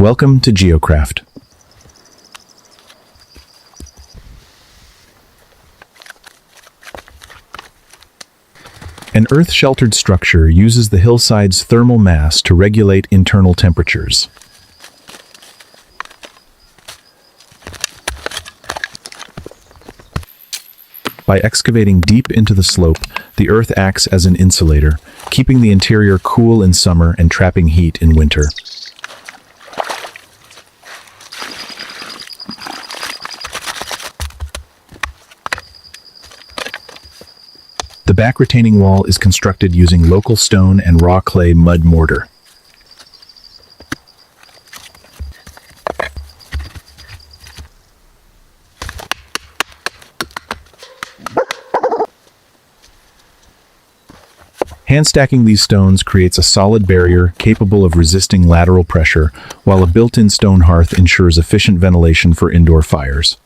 Welcome to Bushcraft. An earth-sheltered structure uses the hillside's thermal mass to regulate internal temperatures. By excavating deep into the slope, the earth acts as an insulator, keeping the interior cool in summer and trapping heat in winter. The back retaining wall is constructed using local stone and raw clay mud mortar. Hand stacking these stones creates a solid barrier capable of resisting lateral pressure, while a built-in stone hearth ensures efficient ventilation for indoor fires.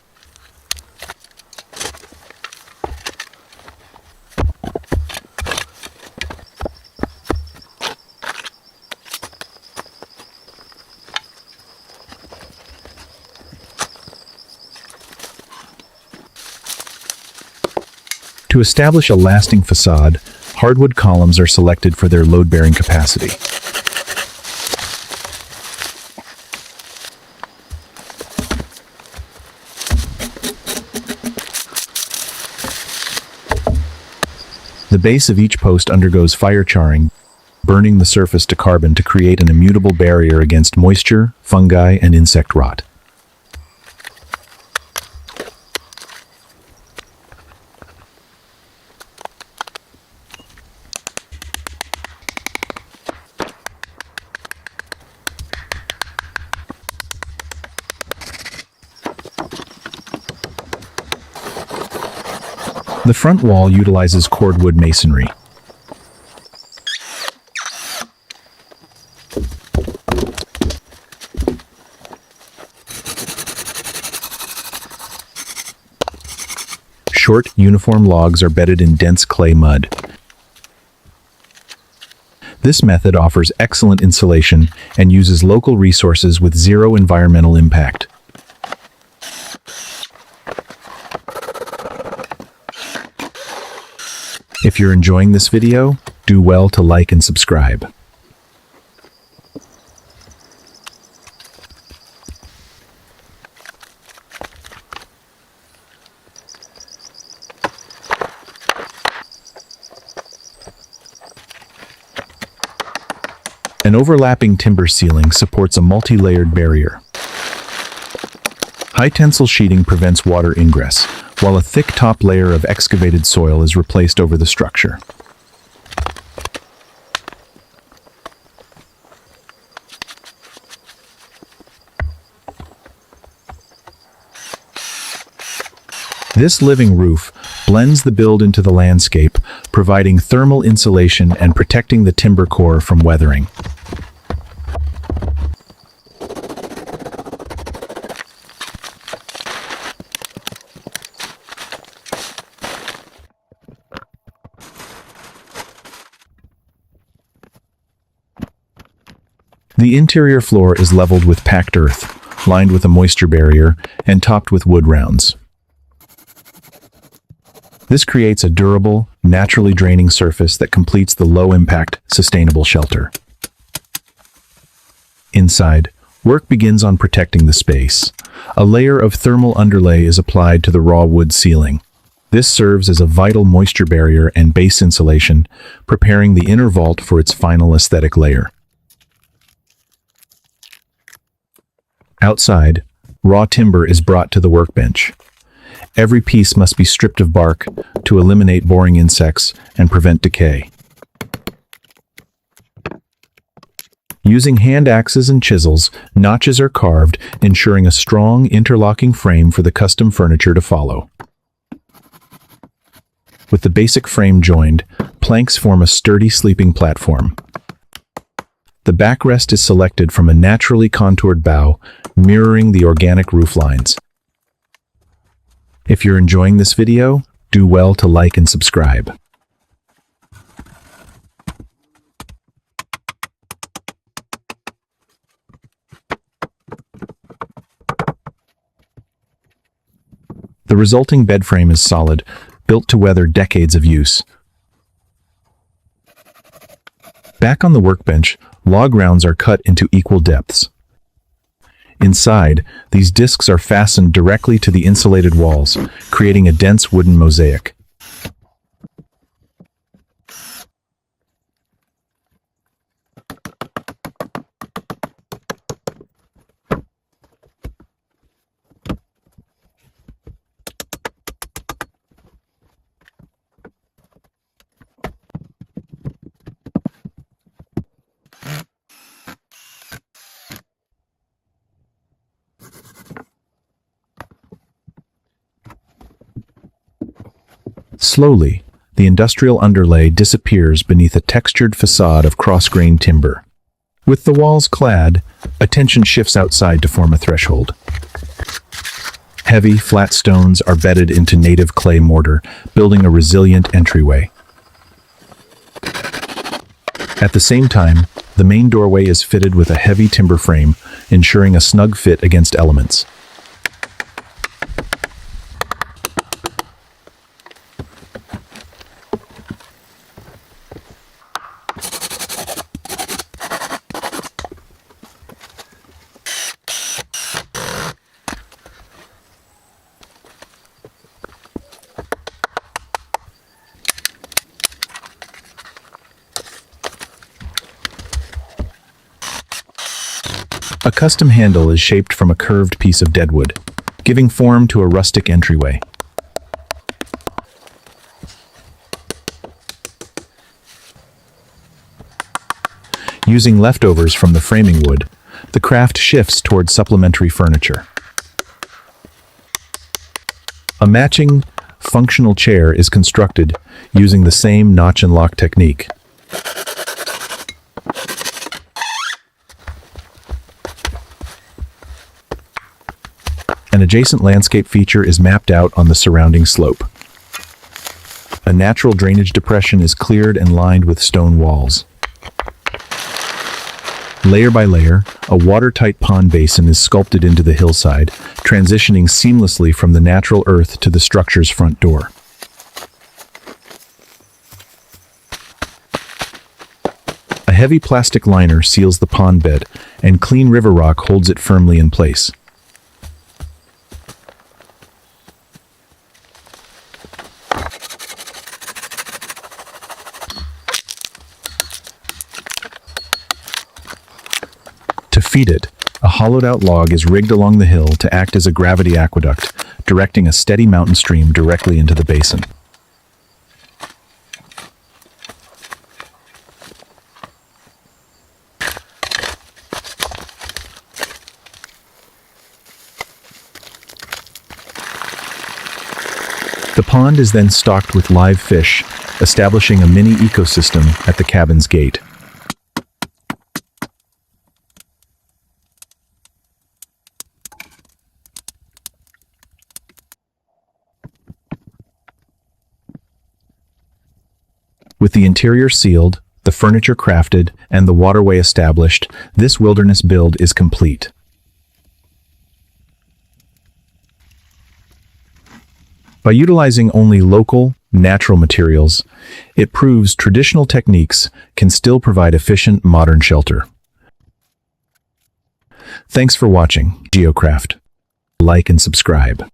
To establish a lasting facade, hardwood columns are selected for their load-bearing capacity. The base of each post undergoes fire charring, burning the surface to carbon to create an immutable barrier against moisture, fungi, and insect rot. The front wall utilizes cordwood masonry. Short, uniform logs are bedded in dense clay mud. This method offers excellent insulation and uses local resources with zero environmental impact. If you're enjoying this video, do well to like and subscribe. An overlapping timber ceiling supports a multi-layered barrier. High tensile sheeting prevents water ingress, while a thick top layer of excavated soil is replaced over the structure. This living roof blends the build into the landscape, providing thermal insulation and protecting the timber core from weathering. The interior floor is leveled with packed earth, lined with a moisture barrier, and topped with wood rounds. This creates a durable, naturally draining surface that completes the low-impact, sustainable shelter. Inside, work begins on protecting the space. A layer of thermal underlay is applied to the raw wood ceiling. This serves as a vital moisture barrier and base insulation, preparing the inner vault for its final aesthetic layer. Outside, raw timber is brought to the workbench. Every piece must be stripped of bark to eliminate boring insects and prevent decay. Using hand axes and chisels, notches are carved, ensuring a strong, interlocking frame for the custom furniture to follow. With the basic frame joined, planks form a sturdy sleeping platform. The backrest is selected from a naturally contoured bow, mirroring the organic roof lines. If you're enjoying this video, do well to like and subscribe. The resulting bed frame is solid, built to weather decades of use. Back on the workbench, log rounds are cut into equal depths. Inside, these discs are fastened directly to the insulated walls, creating a dense wooden mosaic. Slowly, the industrial underlay disappears beneath a textured facade of cross-grained timber. With the walls clad, attention shifts outside to form a threshold. Heavy, flat stones are bedded into native clay mortar, building a resilient entryway. At the same time, the main doorway is fitted with a heavy timber frame, ensuring a snug fit against elements. A custom handle is shaped from a curved piece of deadwood, giving form to a rustic entryway. Using leftovers from the framing wood, the craft shifts toward supplementary furniture. A matching, functional chair is constructed using the same notch and lock technique. An adjacent landscape feature is mapped out on the surrounding slope. A natural drainage depression is cleared and lined with stone walls. Layer by layer, a watertight pond basin is sculpted into the hillside, transitioning seamlessly from the natural earth to the structure's front door. A heavy plastic liner seals the pond bed, and clean river rock holds it firmly in place. To feed it, a hollowed-out log is rigged along the hill to act as a gravity aqueduct, directing a steady mountain stream directly into the basin. The pond is then stocked with live fish, establishing a mini ecosystem at the cabin's gate. With the interior sealed, the furniture crafted, and the waterway established, this wilderness build is complete. By utilizing only local, natural materials, it proves traditional techniques can still provide efficient, modern shelter. Thanks for watching, Bushcraft. Like and subscribe.